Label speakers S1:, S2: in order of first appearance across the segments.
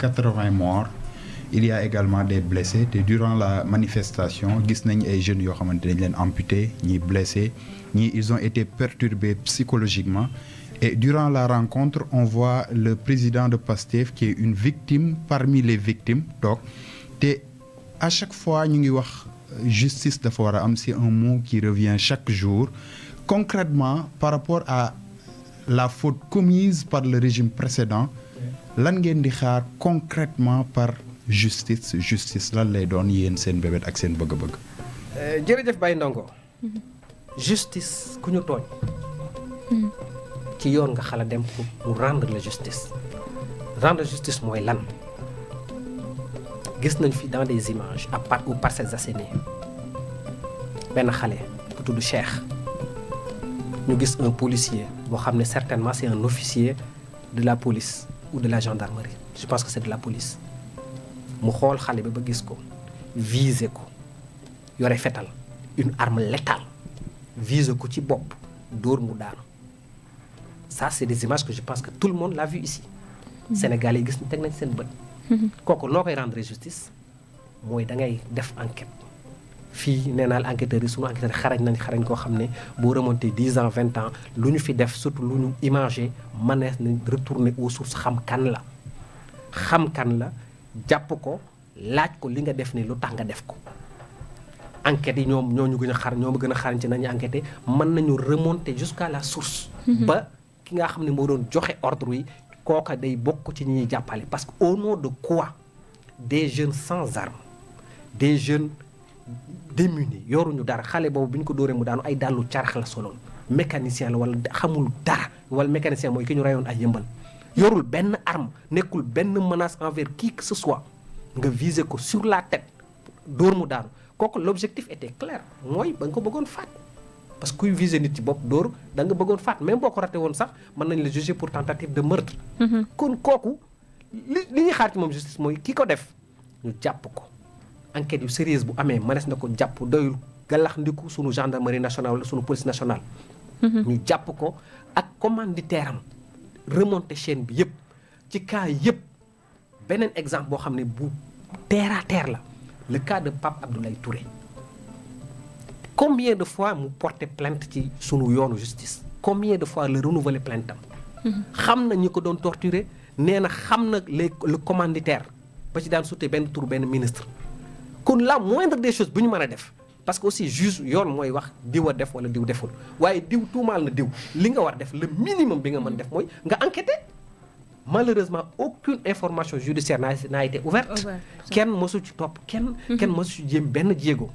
S1: 80 morts il y a également des blessés te durant la manifestation gis nañ ay jeunes yoo xamante dañ leen amputé ñii blessés ñii ils ont été perturbés psychologiquement et durant la rencontre on voit le président de PASTEF qui est une victime parmi les victimes toog te à chaque fois ñu ngi wax justice dafa war a am, c'est un mot qui revient chaque jour. Concrètement, par rapport à la faute commise par le régime précédent, lan ngeen di xaar concrètement par justice lan lay doon yéen seen bébét ak seen bëgg-bëgg.
S2: jërëjëf Baye Ndongo. justice ku ñu tooñ. ci yoon nga xala dem pour mu rendre la justice. rendre justice mooy lan. gis nañ fi dans des images à part ou Parcelles Assainies benn xale bu tudd Cheikh ñu gis un policier boo xam ne certainement c'est un officier de la police ou de la gendarmerie je pense que c'est de la police mu xool xale bi ba gis ko viser ko yore fetal une arme létale viser ko ci bopp dóor mu daanu ça c'est des images que je pense que tout le monde l'a vu ici Sénégalais yi gis teg nañ seen bët kooku noo koy rendre justice mooy da ngay def enquête fii nee naa la enquêteurs yi sunu enquêteurs yi xarañ koo xam ne boo remonté 10 ans 20 ans lu ñu fi def surtout lu ñu imagé mënees nañ retourner aux sources xam kan la jàpp ko laaj ko li nga def ni lu tax nga def ko enquêtes yi ñoom ñoo ñu gën a xarañ ci nañu enquêté mën nañu remonter jusqu'à la source ba ki nga xam ne moo doon joxe ordre yi kooka day bokk ci ñi ñuy jàppale parce que au nom de quoi des jeunes sans armes des jeunes démunis yoruñu dara xale boobu bi ñu ko dóoree mu daanu ay dàllu carax la soloon mécanicien la wala xamul dara wala mécanicien mooy ki ñu rayoon ay yëmbal yorul benn arme nekkul benn menace envers qui que ce soit nga viser ko sur la tête dóor mu daanu kooku l'objectif était clair mooy ba nga ko bëggoon faat parce que kuy viser nit ci bopp dóor da nga bëggoon faat même boo ko raté woon sax mën nañ la juger pour tentative de meurtre. kon kooku li ñuy xaar ci moom justice mooy ki ko def ñu jàpp ko enquête yu sérieuse bu amee mënees na ko jàpp doyul galax ndiku sunu gendarmerie nationale wala sunu police nationale. ñu jàpp ko ak commanditaire am remonter chaîne bi yëpp ci cas yëpp beneen exemple boo xam ne bu terre à terre la le cas de Pape Abdoulaye Touré. Combien de fois mu porter plainte ci sunu yoonu justice combien de fois le renouveler plainte am xam na ñi ko doon torturer nee na xam na le commanditaire ba ci daan sutee benn tur benn ministre kon la moindre des choses bu ñu mën a def parce que aussi juge yoon mooy wax diw a def wala diw deful waaye diw tuumaal na diw li nga war def le minimum bi nga mën def mooy nga enquêter malheureusement aucune information judiciaire n'a été ouverte kenn mësu ci topp kenn mësu ci jéem benn jéego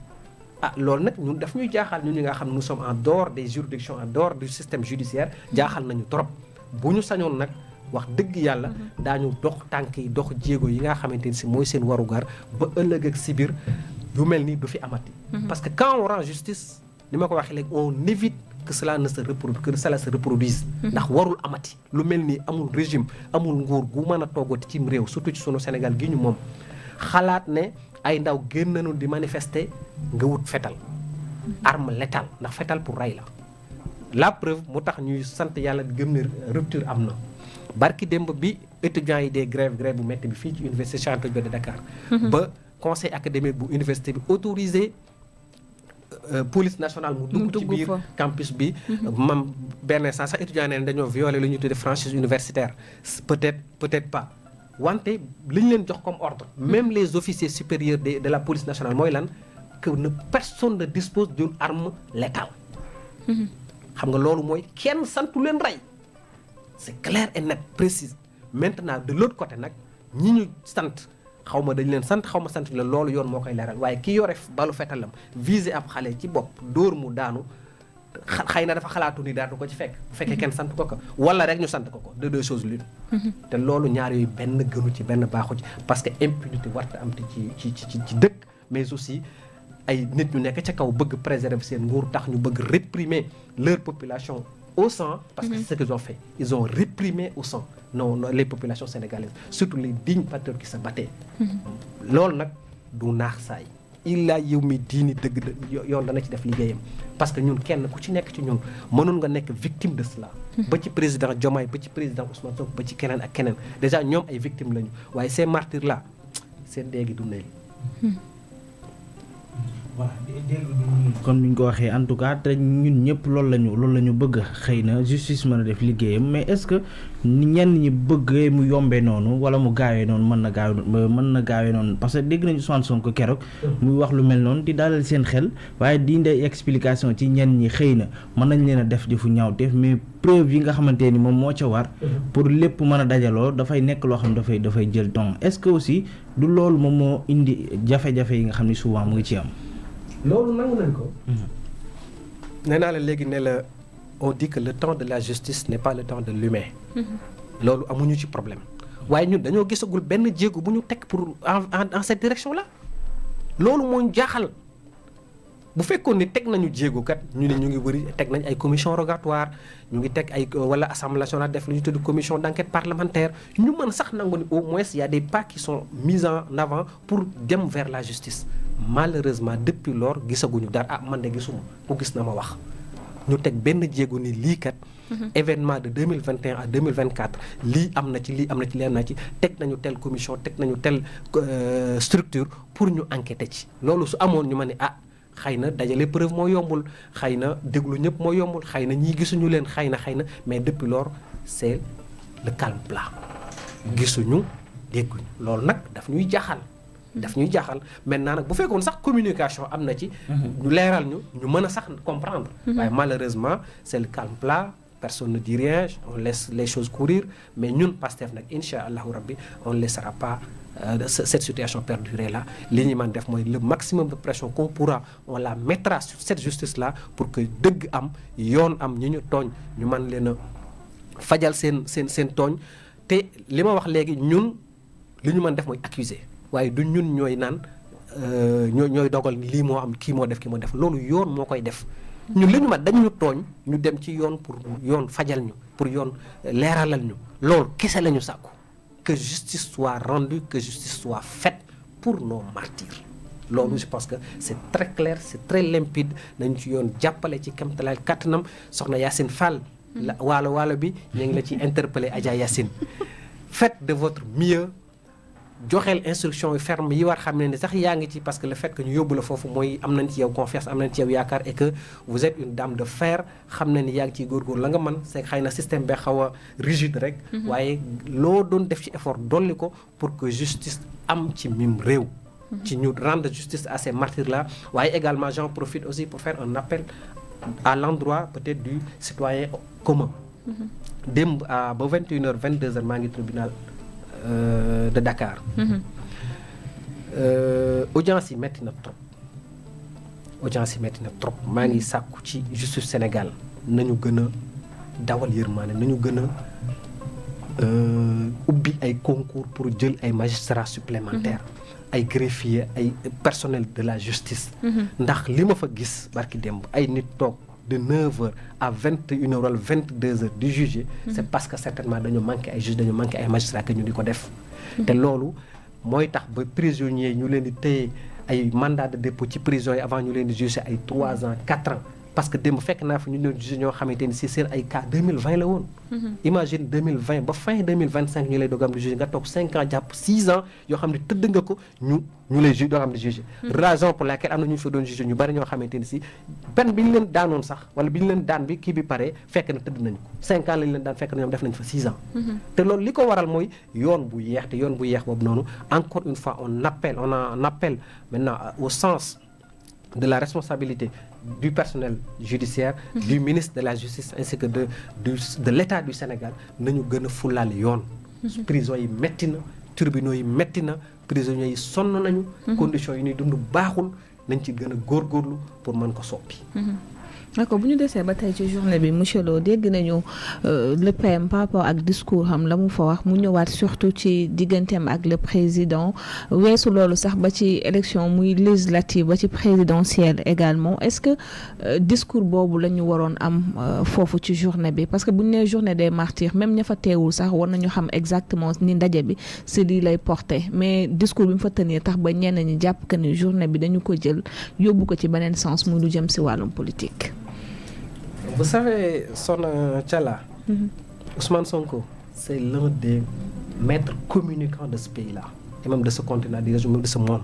S2: loolu nag ñun daf ñuy jaaxal ñun ñi nga xam ne nous sommes en dehors des juridictions en dehors du système judiciaire jaaxal nañu trop bu ñu sañoon nag wax dëgg yàlla daañu dox tànk yi dox jéego yi nga xamante ni si mooy seen warugar ba ëllëg ak si biir yu mel ni du fi amati. parce que quand on rend justice ni ma ko waxee léegi on évite que cela ne se reproduise que cela se reproduise. ndax warul amati lu mel ni amul régime amul nguur gu mën a toogati cim réew surtout ci sunu Sénégal gi ñu moom xalaat ne. ay ndaw génn nañu di manifester nga wut fetal arme létale ndax fetal pour rey la preuve mu tax ñuy sant yàlla di gëm ne rupture am na barki démb bi étudiants yi des grève bu métti bi fii ci université Cheikh Anta Diop de Dakar ba conseil académique bu université bi autorisé police nationale mu dugg ci biir campus bi mam benn sax étudiants yi ne dañoo violer lu ñuy tuddee franchise universitaire peut-être pas wante li ñu leen jox comme ordre même les officiers supérieurs de la police nationale mooy lan que personne ne dispose d'une arme létale xam nga loolu mooy kenn santu leen rey c'est clair et net précis maintenant de l'autre côté nag ñi ñu sant xaw ma dañ leen sant xaw ma sant leen loolu yoon moo koy leeral waaye ki yore balu fetalam visé ab xale ci bopp dóor mu daanu xëy na dafa xalaatu ni daal du ko ci fekk bu fekkee kenn sant ko wala rek ñu sant ko de deux choses l'une te loolu ñaar yooyu benn gënu ci benn baaxu ci parce que impunité warta am te ci dëkk mais aussi ay nit ñu nekk ca kaw bëgg préserver seen nguur tax ñu bëgg réprimer leur population au sang parce que c'est ce qu'ils ont fait ils ont réprimé au sang non les populations sénégalaises surtout les dignes patriotes qui se battaient loolu nag du naax saay illaa yow mi diini dëgg yoon dana ci def liggéeyam parce que ñun kenn ku ci nekk ci ñun mënoon nga nekk victime de cela. ba ci président Diomaye ba ci président Ousmane Sonko ba ci keneen ak keneen déjà ñoom ay victimes lañu waaye ces martyrs là seen déegi du nay.
S3: voilà kon ni ñu ko waxee en tout cas te ñun ñëpp loolu la ñu bëgg xëy na justice mën a def liggéeyam mais est-ce que ñenn ñi bëggee mu yombee noonu wala mu gaawee noonu mën na gaawee noonu parce que dégg nañu Ousmane Sonko keroog muy wax lu mel noonu di dalal seen xel waaye di indi explication ci ñenn ñi xëy na mën nañ leen a def jëfu ñaawteef mais preuve yi nga xamante ni moom moo ca war pour lépp mën a dajaloo dafay nekk loo xam dafay jël temps est-ce que aussi du loolu moom moo indi jafe-jafe yi nga xam ni souvent mu ngi ci am.
S2: loolu nangu nañ ko. nee naa la léegi ne la on dit que le temps de la justice n'est pas le temps de l'humain. loolu amuñu ci problème waaye ñun dañoo gisagul benn jéego bu ñu teg pour en cette direction là loolu moo ñu jaaxal bu fekkoon ni teg nañu jéego kat ñu ne ñu ngi wëri teg nañ ay commission rogatoire ñu ngi teg ay wala assemblée nationale def lu ñu tudd commission d'enquête parlementaire ñu mën sax nangu ni au moins il y a des pas qui sont mis en avant pour dem vers la justice. Malheureusement depuis lors gisaguñu dara man de gisuma ku gis na ma wax ñu teg benn jéego ni lii kat événement de 2021 à 2024 lii am na ci leen na ci teg nañu telle commission teg nañu telle structure pour ñu enquêter ci loolu su amoon ñu ma ne xëy na dajale preuve moo yombul xëy na déglu ñëpp moo yombul xëy na ñii gisuñu leen xëy na mais depuis lors c'est le calme plat gisuñu dégguñu loolu nag daf ñuy jaaxal maintenant nag bu fekkoon sax communication am na ci ñu leeral ñu mën a sax comprendre waaye malheureusement c'est le calme plat personne ne dit rien on laisse les choses courir mais ñun Pastef nag insha allahu rabbi on ne laissera pas cette situation perdurer là li ñu mën def mooy le maximum de pression qu'on pourra on la mettra sur cette justice là pour que dëgg am yoon am ñi ñu tooñ ñu mën leen a fajal seen tooñ te li ma wax léegi ñun li ñu mën def mooy accuser waaye du ñun ñooy naan ñooy dogal lii moo am kii moo def loolu yoon moo koy def ñun li ñu mat dañu tooñ ñu dem ci yoon pour yoon fajal ñu pour yoon leeralal ñu loolu kese la ñu sàkku que justice soit rendue que justice soit faite pour nos martyrs loolu je pense que c'est très clair c'est très limpide nañu ci yoon jàppale ci kamtalaal kàttanam soxna Yacine Fall la waalo bi ñu ngi la ci interpeller Adja Yacine faites de votre mieux joxeel instruction yu ferme yi war xam ne sax yaa ngi ci parce que le fait que ñu yóbbu la foofu mooy am nañ ci yow confiance am nañ ci yow yaakaar et que vous êtes une dame de fer xam ne ni yaa ngi ciy góorgóor la nga mën c'est xëy na système bi xaw a rigide rek waaye loo doon def ci effort dolli ko pour que justice am ci mim réew ci ñu rendre justice à ces martyrs là waaye également j'en profite aussi pour faire un appel à l'endroit peut-être du citoyen commun démb ba 21h 22h maa ngi tribunal de Dakar. Audience yi metti na trop maa ngi sàkku ci justice Sénégal nañu gën a dawal yërmaane nañu gën a ubbi ay concours pour jël ay magistrats supplémentaires ay greffiers ay personnel de la justice ndax li ma fa gis barki démb ay nit toog de 9h à 21h wala 22h di juger c'est parce que certainement dañu manqué ay juges dañu manqué ay magistrats que ñu di ko def te loolu mooy tax ba prisonniers ñu leen di téye ay mandat de dépôt ci prison yi avant ñu leen di juger ay 3 ans 4 ans parce que démb fekk naa fi ñu leen juger ñoo xamante ni si seen ay cas 2020 la woon imagine 2020 ba fin 2025 ñu lay doog am di juger nga toog 5 ans jàpp 6 ans yoo xam ne tëdd nga ko ñu lay juger doo xam ne juger raison pour laquelle am na ñu fa doon juger ñu bari ñoo xamante ni si peine bi ñu leen daanoon sax wala bi ñu leen daan bi kii bi pare fekk na tëdd nañu ko 5 ans lañu leen daan fekk na ñoom def nañ fa 6 ans te loolu li ko waral mooy yoon bu yeex te yoon bu yeex boobu noonu encore une fois on appelle maintenant au sens de la responsabilité du personnel judiciaire du ministre de la justice ainsi que de l'État du Sénégal nañu gën a fulaal yoon prison yi metti na tribunaux yi metti na prisonniers yi sonn nañu conditions yi ñuy dund baaxul nañ ci gën a góorgóorlu pour mën ko soppi
S4: d'accord bu ñu desee ba tey ci journée bi monsieur Lo dégg nañu le PM par rapport ak discours xam la mu fa wax mu ñëwaat surtout ci digganteem ak le président weesu loolu sax ba ci élection muy législative ba ci présidentielle également est-ce que discours boobu la ñu waroon am foofu ci journée bi parce que bu ñu nee journée des martyrs même ña fa teewul sax war nañu xam exactement ni ndaje bi si lii lay porter mais discours bi mu fa tenir tax ba ñenn ñi jàpp que ni journée bi dañu ko jël yóbbu ko ci beneen sens muy lu jëm si wàllum politique.
S2: Vous savez, Tchala, Ousmane Sonko, c'est l'un des maîtres communicants de ce pays-là, et même de ce continent, même de ce monde.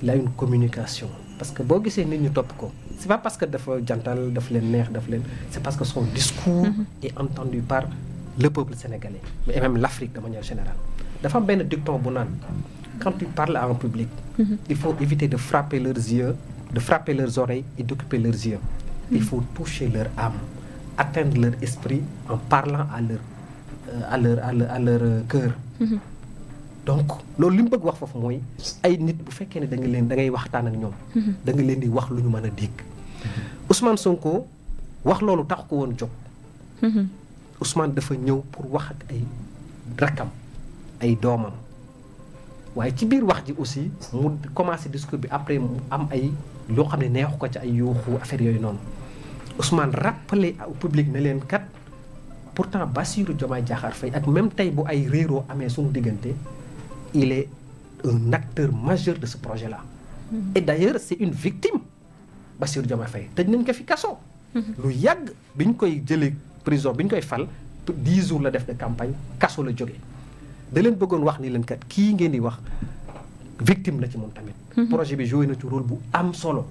S2: Il a une communication. Parce que si c'est une top, c'est pas parce que c'est parce que son discours est entendu par le peuple sénégalais, et même l'Afrique de manière générale. La femme ben dicton bonan. Quand tu parles à un public, il faut éviter de frapper leurs yeux, de frapper leurs oreilles et d'occuper leurs yeux. Il faut toucher leur âme, atteindre leur esprit en parlant à leur cœur. Donc, loolu li mu bëgg wax foofu mooy ay nit bu fekkee ne da ngay waxtaan ak ñoom. da nga leen di wax lu ñu mën a dégg. Ousmane Sonko wax loolu tax ko woon jóg. Ousmane dafa ñëw pour wax ak ay rakkam ay doomam. waaye ci biir wax ji aussi mu commencé discours bi après mu am ay loo xam ne neexu ko ci ay yuuxu affaire yooyu noonu Ousmane rappelé au public ne leen kat pourtant Bassirou Diomaye Diakhar Faye ak même tey bu ay réeroo amee suñu diggante il est un acteur majeur de ce projet là. Et d'ailleurs c'est une victime Bassirou Diomaye Faye tëj nañ ko fi kaso. lu yàgg bi ñu koy jëlee prison bi ñu koy fal 10 jours la def de campagne kaso la jógee. da leen bëggoon wax ni leen kat kii ngeen di wax victime la ci moom tamit. projet bi joué na ci rôle bu am solo.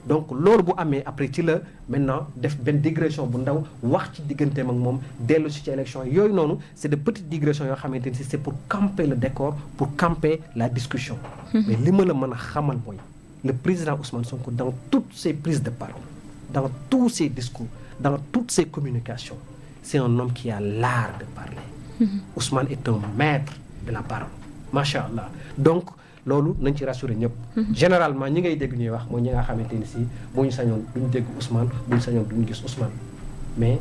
S2: donc loolu bu amee après ci la maintenant def benn digression bu ndaw wax ci digganteem ak moom dellu si ci élection yooyu noonu c'est de petites digressions yoo xamante ni c'est pour camper le décor pour camper la discussion. mais li ma la mën a xamal mooy le président Ousmane Sonko dans toutes ses prises de parole dans tous ses discours dans toutes ses communications c'est un homme qui a l'art de parler. Ousmane est un maître de la parole macha allah donc loolu nañ ci rassurer ñëpp. généralement ñi ngay dégg ñuy wax mooy ñi nga xamante ni si bu ñu sañoon duñ dégg Ousmane bu ñu sañoon duñ gis Ousmane mais.